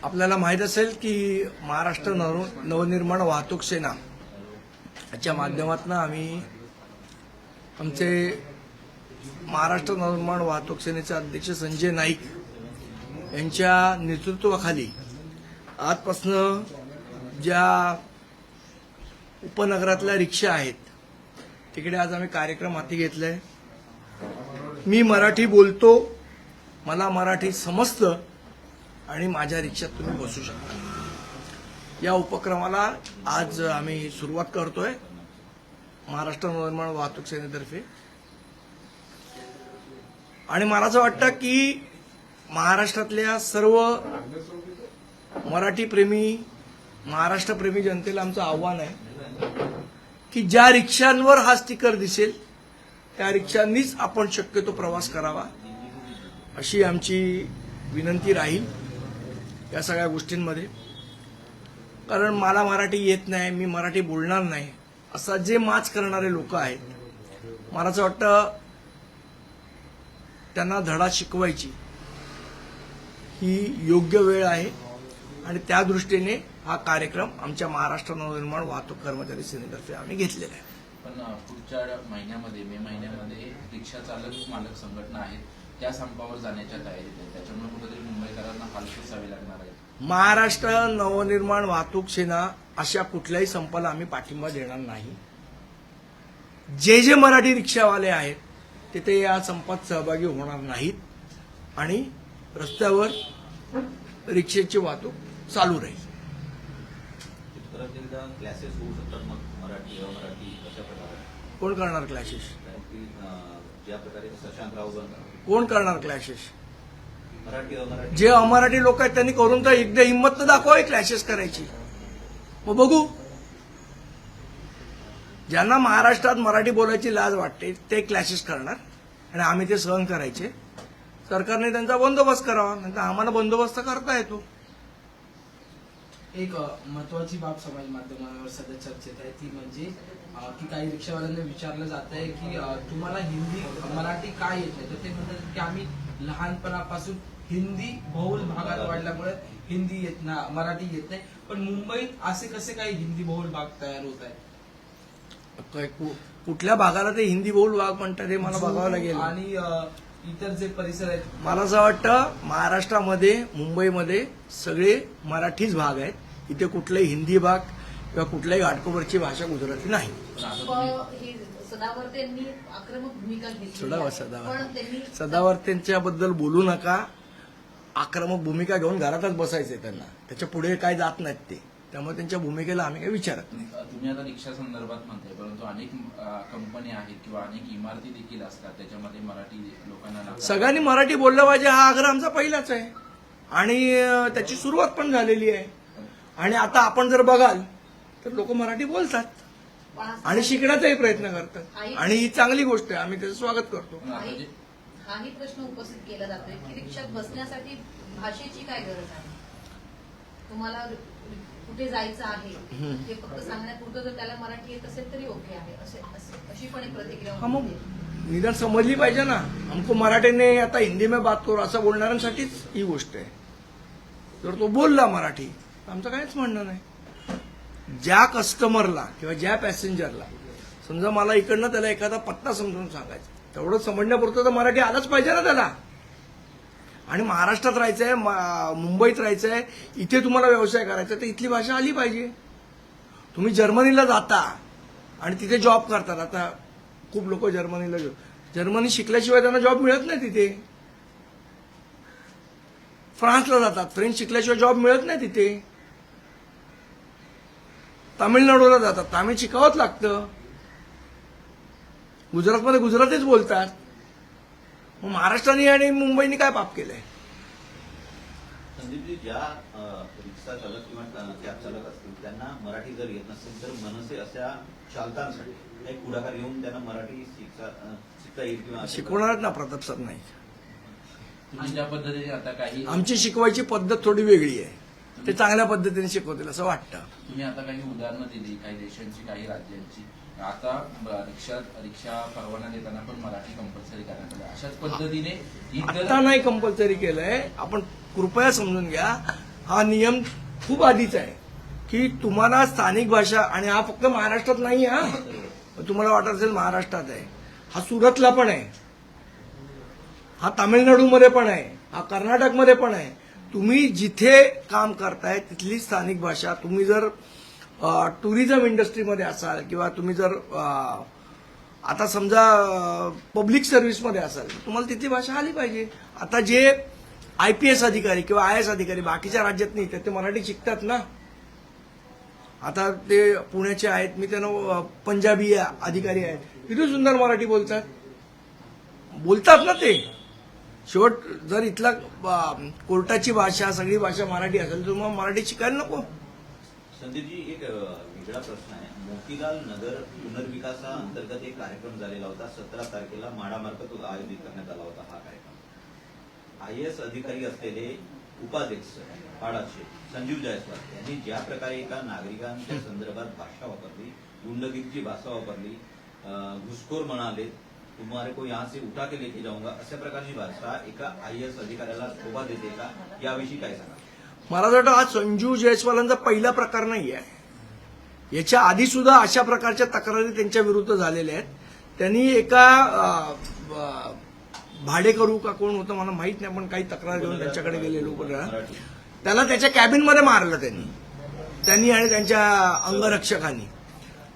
आपल्याला माहीत असेल की महाराष्ट्र नवनिर्माण वाहतूक सेना याच्या माध्यमातून आम्ही आमचे महाराष्ट्र नवनिर्माण वाहतूक सेनेचे अध्यक्ष संजय नाईक यांच्या नेतृत्वाखाली आजपासून ज्या उपनगरातल्या रिक्षा आहेत तिकडे आज आम्ही कार्यक्रम हाती घेतलाय. मी मराठी बोलतो, मला मराठी समजतं आणि माझ्या रिक्षात तुम्ही बसू शकता. या उपक्रमाला आज आम्ही सुरुवात करतोय महाराष्ट्र नवनिर्माण वाहतूक सेनेतर्फे. आणि मला असं वाटतं की महाराष्ट्रातल्या सर्व मराठी प्रेमी, महाराष्ट्र प्रेमी जनतेला आमचं आव्हान आहे की ज्या रिक्षांवर हा स्टिकर दिसेल त्या रिक्षांनीच आपण शक्यतो प्रवास करावा, अशी आमची विनंती राहील या सगळ्या गोष्टींमध्ये. कारण मला मराठी येत नाही, मी मराठी बोलणार नाही, असा जे माच करणारे लोक आहेत, मला असं वाटतं त्यांना धडा शिकवायची ही योग्य वेळ आहे. आणि त्या दृष्टीने हा कार्यक्रम आमच्या महाराष्ट्र नवनिर्माण वाहतूक कर्मचारी सेनेतर्फे आम्ही घेतलेला आहे. पण पुढच्या महिन्यामध्ये, मे महिन्यामध्ये रिक्षा चालक मालक संघटना आहेत त्या संपावर जाण्याच्या तयारीत आहेत. त्याच्यामुळे कुठेतरी मुंबईकरांना हाल सोसावे लागणार आहे. महाराष्ट्र नवनिर्माण वाहतूक सेना अशा कुठल्याही संपाला आम्ही पाठिंबा देणार नाही. जे मराठी रिक्षावाले आहेत ते या संपात सहभागी होणार नाहीत आणि रस्त्यावर रिक्षेची वाहतूक चालू राहील. क्लासेस होऊ शकतात मग मराठी अमराठी अशा प्रकारे कोण करणार क्लॅशेस? ज्या प्रकारे शशांक राव कोण करणार क्लॅशेस? मराठी अमराठी जे अमराठी लोक आहेत त्यांनी करून तर एकदा हिंमत तर दाखवा क्लॅशेस करायची. मग बघू. ज्यांना महाराष्ट्रात मराठी बोलायची लाज वाटते ते क्लॅशेस करणार आणि आम्ही ते सहन करायचे. सरकारने त्यांचा बंदोबस्त करावा, नंतर आम्हाला बंदोबस्त करता येतो. एक महत्वाची बाब समाज माध्यमांवर सध्या चर्चेत आहे ती म्हणजे की काही रिक्षावाल्यांना विचारलं जात आहे की तुम्हाला हिंदी मराठी काय येत नाही, तर ते म्हणतात की आम्ही लहानपणापासून हिंदी बहुल भागात वाढल्यामुळे हिंदी येत ना, मराठी येत नाही. पण मुंबईत असे कसे काही हिंदी बहुल भाग तयार होत आहेत? कुठल्या भागाला ते हिंदी बहुल भाग म्हणतात हे मला बघावं लागेल. आणि इतर जे परिसर आहेत, मला असं वाटतं महाराष्ट्रामध्ये, मुंबईमध्ये सगळे मराठीच भाग आहेत. इथे कुठलाही हिंदी भाग किंवा कुठल्याही घाटकोपरची भाषा गुजराती नाही. सदावर्तेंनी आक्रमक भूमिका घेतली. सदावर्तेंच्याबद्दल बोलू नका. आक्रमक भूमिका घेऊन घरातच बसायचंय त्यांना, त्याच्या पुढे काय जात नाहीत ते. त्यामुळे त्यांच्या भूमिकेला आम्ही काही विचारत नाही. तुम्ही आता रिक्षा संदर्भात म्हणताय, परंतु अनेक कंपन्या आहेत किंवा अनेक इमारती देखील असतात त्याच्यामध्ये मराठी लोकांना सगळ्यांनी मराठी बोललं पाहिजे हा आग्रह आमचा पहिलाच आहे आणि त्याची सुरुवात पण झालेली आहे. आणि आता आपण जर बघाल तर लोक मराठी बोलतात आणि शिकण्याचाही प्रयत्न करतात आणि ही चांगली गोष्ट आहे. आम्ही त्याचं स्वागत करतो. हाही प्रश्न उपस्थित केला जातोय की रिक्षात बसण्यासाठी भाषेची काय गरज आहे? तुम्हाला कुठे जायचं आहे हे फक्त सांगण्यापुरतं जर त्याला मराठी येत असेल तरी ओके आहे, अशी पण एक प्रतिक्रिया. मग निदान समजली पाहिजे ना. हमको मराठी ने आता हिंदी में बात करू असं बोलणाऱ्यांसाठीच ही गोष्ट आहे. जर तो बोलला मराठी आमचं काहीच म्हणणं नाही. ज्या कस्टमरला किंवा ज्या पॅसेंजरला समजा मला इकडनं त्याला एखादा पत्ता समजून सांगायचा, तेवढं समजण्यापुरतं तर मराठी आलंच पाहिजे ना त्याला. आणि महाराष्ट्रात राहायचंय, मुंबईत राहायचंय, इथे तुम्हाला व्यवसाय करायचा तर इथली भाषा आली पाहिजे. तुम्ही जर्मनीला जाता आणि तिथे जॉब करतात. आता खूप लोक जर्मनी शिकल्याशिवाय त्यांना जॉब मिळत नाही तिथे. फ्रान्सला जातात, फ्रेंच शिकल्याशिवाय जॉब मिळत नाही तिथे. तामिळनाडूला जातात, तामिळ शिकावंच लागतं. गुजरातमध्ये गुजरातीच बोलतात. मग महाराष्ट्राने आणि मुंबईने काय पाप केलंय? संदीपजी, ज्या रिक्षा चालक किंवा कॅब चालक असतील त्यांना मराठी जर येत नसेल तर मनसे अशा चालकांसाठी एक पुढाकार घेऊन त्यांना मराठी शिकता येईल किंवा शिकवणारच ना प्रताप सर नाही. तुम्ही ज्या पद्धतीने आता काही आमची शिकवायची पद्धत थोडी वेगळी आहे. ते चांगल्या पद्धतीने शिकवतील असं वाटतं. तुम्ही आता काही उदाहरणं दिली काही देशांची, काही राज्यांची. आता रिक्षा परवाना देताना पण मराठी कंपल्सरी करण्यात आलं. अशाच पद्धतीने आता नाही कंपल्सरी केलंय. आपण कृपया समजून घ्या, हा नियम खूप आधीच आहे की तुम्हाला स्थानिक भाषा, आणि हा फक्त महाराष्ट्रात नाही, हा तुम्हाला वाटत असेल महाराष्ट्रात आहे, हा सुरतला पण आहे, हा तामिळनाडूमध्ये पण आहे, हा कर्नाटकमध्ये पण आहे. तुम्ही जिथे काम करताय तिथली स्थानिक भाषा, तुम्ही जर टुरिझम इंडस्ट्रीमध्ये असाल किंवा तुम्ही जर आता समजा पब्लिक सर्व्हिसमध्ये असाल, तुम्हाला तिथली भाषा आली पाहिजे. आता जे IPS अधिकारी किंवा IAS अधिकारी बाकीच्या राज्यात नाही ते मराठी शिकतात ना. आता ते पुण्याचे आहेत, मी त्यांना पंजाबी अधिकारी आहेत, किती सुंदर मराठी बोलतात ना ते. शेवट जर इथला कोर्टाची भाषा सगळी भाषा मराठी असेल तर मग मराठी शिकायला नको. संदीपजी, एक वेगळा प्रश्न आहे. मोतीलाल नगर पुनर्विकासाअंतर्गत एक कार्यक्रम झालेला होता. 17 तारखेला माडामार्फत आयोजित करण्यात आला होता हा कार्यक्रम. IAS अधिकारी असलेले उपाध्यक्ष पाडाचे संजीव जायस्वाल यांनी ज्या प्रकारे एका नागरिकांच्या संदर्भात भाषा वापरली, गुंडगिरीची भाषा वापरली, घुसखोर म्हणाले, तुम्हारे को यहाँ से उठा के लेके जाऊंगा, अशा प्रकारची भाषा एका IAS अधिकाऱ्याला शोभा देते का? याविषयी काय सांगा? मला वाटतं हा संजू जयस्वालांचा पहिला प्रकार नाही आहे. याच्या आधी सुद्धा अशा प्रकारच्या तक्रारी त्यांच्या विरुद्ध झालेल्या आहेत. त्यांनी एका भाडेकरू का कोण होतं मला माहित नाही, पण काही तक्रार घेऊन त्यांच्याकडे गेलेलो, त्याला त्याच्या कॅबिनमध्ये मारलं त्यांनी आणि त्यांच्या अंगरक्षकांनी.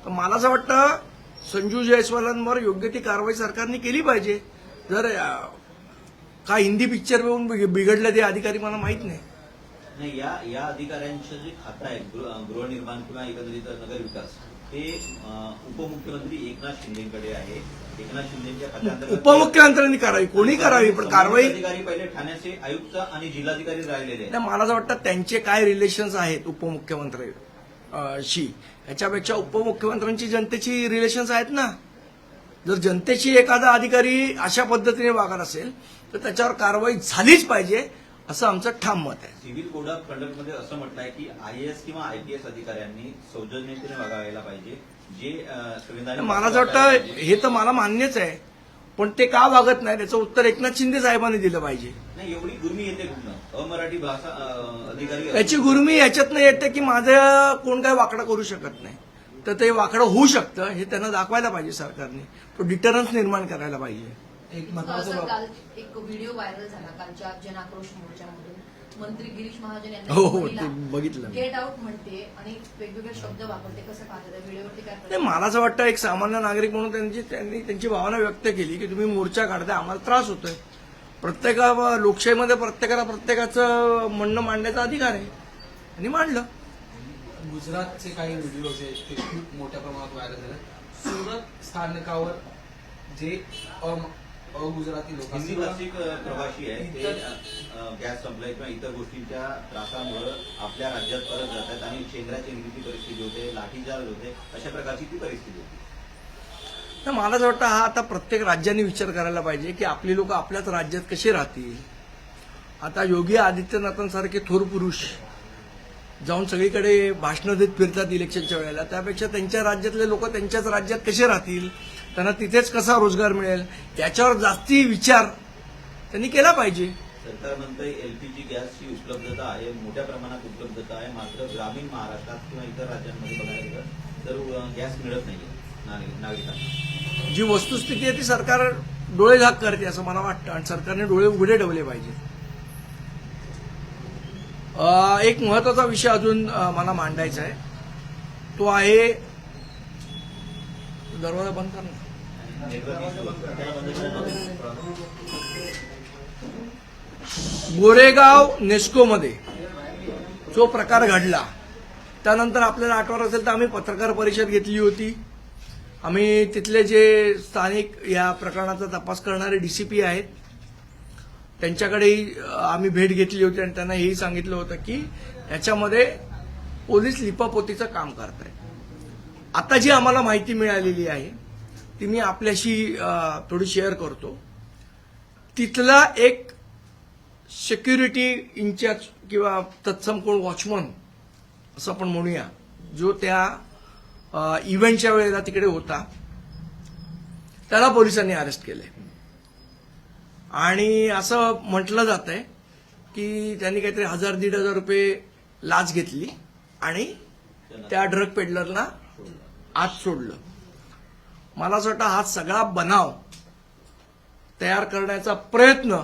तर मला असं वाटतं संजू जयस्वालांवर योग्य ती कारवाई सरकारने केली पाहिजे. जर का हिंदी पिक्चर बघून बिघडलं ते अधिकारी मला माहित नाही. नाही, या अधिकाऱ्यांचं जे खातं आहे गृहनिर्माण किंवा एकंदरीत नगर विकास, ते उपमुख्यमंत्री एकनाथ शिंदेकडे आहे. एकनाथ शिंदेच्या खात्याअंतर्गत उपमुख्यमंत्र्यांनी करावी, कोणी करावी, पण कारवाई. अधिकारी पहिले ठाण्याचे आयुक्त आणि जिल्हाधिकारी राहिलेले आहेत. नाही, मला असं वाटतं त्यांचे काय रिलेशन्स आहेत उपमुख्यमंत्री शी, याच्यापेक्षा उपमुख्यमंत्र्यांची जनतेची रिलेशन्स आहेत ना. जर जनतेशी एखादा अधिकारी अशा पद्धतीने वागत असेल तर त्याच्यावर कारवाई झालीच पाहिजे, असं आमचं ठाम मत आहे. सिव्हिल कोड ऑफ कंडक्टमध्ये असं म्हटलं आहे की IAS किंवा IPS अधिकाऱ्यांनी सौजन्यतेने वागायला पाहिजे. जे संविधान, मला असं वाटतं हे तर मला मान्यच आहे, पण ते का वागत नाही त्याचं उत्तर एकनाथ शिंदे साहेबांनी दिलं पाहिजे. नाही, एवढी गुर्मी येते कुठनं? अमराठी भाषा अधिकारी याची गुरुमी याच्यातनं येते की माझं कोण काय वाकडं करू शकत नाही, तर ते वाकडं होऊ शकतं हे त्यांना दाखवायला पाहिजे सरकारने. तो डिटरन्स निर्माण करायला पाहिजे. एक असं महत्वाचं काल एक व्हिडिओ व्हायरल झाला कालच्या जन आक्रोश मोर्चामधून. मंत्री गिरीश महाजन हो, यांना ते बघितलं मी. गेट आउट म्हणते आणि वेगवेगळे शब्द वापरते. कसं पाहते त्या व्हिडिओवरती काय नाही, मला असं वाटतं एक सामान्य नागरिक म्हणून त्यांनी त्यांची भावना व्यक्त केली की तुम्ही मोर्चा काढताय, आम्हाला त्रास होतोय. लोकशाहीमध्ये प्रत्येकाला प्रत्येकाचं म्हणणं मांडण्याचा अधिकार आहे, आणि मांडलं. गुजरातचे काही व्हिडिओज आहेत ते खूप मोठ्या प्रमाणात व्हायरल झाले. सुरत स्थानकावर जे अगुजराती हिंदी लोक भाषिक प्रवासी आहे ते गॅस संपलाय किंवा इतर गोष्टींच्या त्रासामुळे आपल्या राज्यात परत जातात आणि चेंगराचेंगरीची परिस्थिती होते, लाठीचार्ज होते, अशा प्रकारची ती परिस्थिती होती. तर मला असं वाटतं हा आता प्रत्येक राज्याने विचार करायला पाहिजे की आपली लोक आपल्याच राज्यात कसे राहतील. आता योगी आदित्यनाथांसारखे थोर पुरुष जाऊन सगळीकडे भाषणं देत फिरतात इलेक्शनच्या वेळेला, त्यापेक्षा त्यांच्या राज्यातले लोक त्यांच्याच राज्यात कसे राहतील, त्यांना तिथेच कसा रोजगार मिळेल, याच्यावर जास्ती विचार त्यांनी केला पाहिजे. सरकार म्हणतंय LPG गॅसची उपलब्धता आहे, मोठ्या प्रमाणात उपलब्धता आहे, मात्र ग्रामीण महाराष्ट्रात किंवा इतर राज्यांमध्ये बघायला गेलं तर गॅस मिळत नाहीये नागरिकांना. जी वस्तुस्थिती आहे ती सरकार डोळे झाक करते असं मला वाटतं, आणि सरकारने डोळे उघडे ठेवले पाहिजे. एक महत्वाचा विषय अजून मला मांडायचा आहे, तो आहे दरवाजा बंद कर ना. गोरेगाव नेस्कोमध्ये जो प्रकार घडला त्यानंतर आपल्याला आठवत असेल तर आम्ही पत्रकार परिषद घेतली होती. आम्ही तिथले जे स्थानिक या प्रकरणाचा तपास करणारे DCP आहेत त्यांच्याकडेही आम्ही भेट घेतली होती आणि त्यांना हेही सांगितलं होतं की याच्यामध्ये पोलीस लिपापोतीचं काम करत आहेत. आता जी आम्हाला माहिती मिळालेली आहे ती मी आपल्याशी थोडी शेअर करतो. तिथला एक सिक्युरिटी इन्चार्ज किंवा तत्सम कोण वॉचमन असं आपण म्हणूया, जो त्या इव्हेंटच्या वेळेला तिकडे होता, त्याला पोलिसांनी अरेस्ट केले. आणि असं म्हटलं जात आहे की त्यांनी काहीतरी 1,000-1,500 रुपये लाच घेतली आणि त्या ड्रग पेडलरला आत सोडलं. मला असं वाटतं हा सगळा बनाव तयार करण्याचा प्रयत्न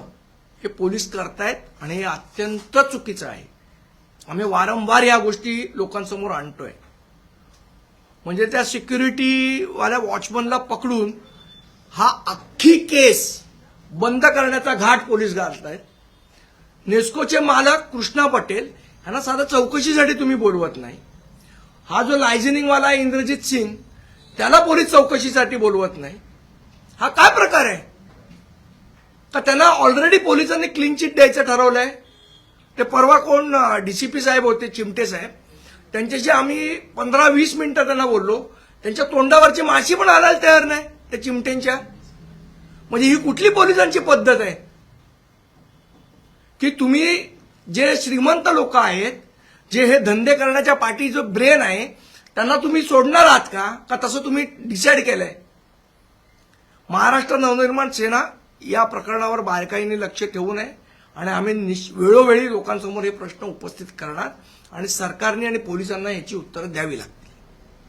हे पोलीस करतायत आणि हे अत्यंत चुकीचं आहे. आम्ही वारंवार या गोष्टी लोकांसमोर आणतोय. म्हणजे त्या सिक्युरिटीवाल्या वॉचमनला पकडून हा अख्खी केस बंद करण्याचा घाट पोलीस घालतायत. नेस्कोचे मालक कृष्णा पटेल यांना साधा चौकशीसाठी तुम्ही बोलवत नाही. हा जो लायझनिंगवाला आहे इंद्रजित सिंग त्याला पोलीस चौकशीसाठी बोलवत नाही. हा काय प्रकार आहे? का त्यांना ऑलरेडी पोलिसांनी क्लीन चिट द्यायचं ठरवलंय? ते परवा कोण डीसीपी साहेब होते, चिमटे साहेब, त्यांच्याशी आम्ही 15-20 मिनिटं त्यांना बोललो. त्यांच्या तोंडावरची माशी पण हालायला तयार नाही त्या चिमट्यांच्या. म्हणजे ही कुठली पोलिसांची पद्धत आहे की तुम्ही जे श्रीमंत लोक आहेत, जे हे धंदे करण्याच्या पाठी जो ब्रेन आहे, त्यांना तुम्ही सोडणार आहात का तसं तुम्ही डिसाईड केलंय? महाराष्ट्र नवनिर्माण सेना या प्रकरणावर बारकाईने लक्ष ठेवू नये आणि आम्ही वेळोवेळी लोकांसमोर हे प्रश्न उपस्थित करणार आणि सरकारने आणि पोलिसांना याची उत्तरं द्यावी लागतील.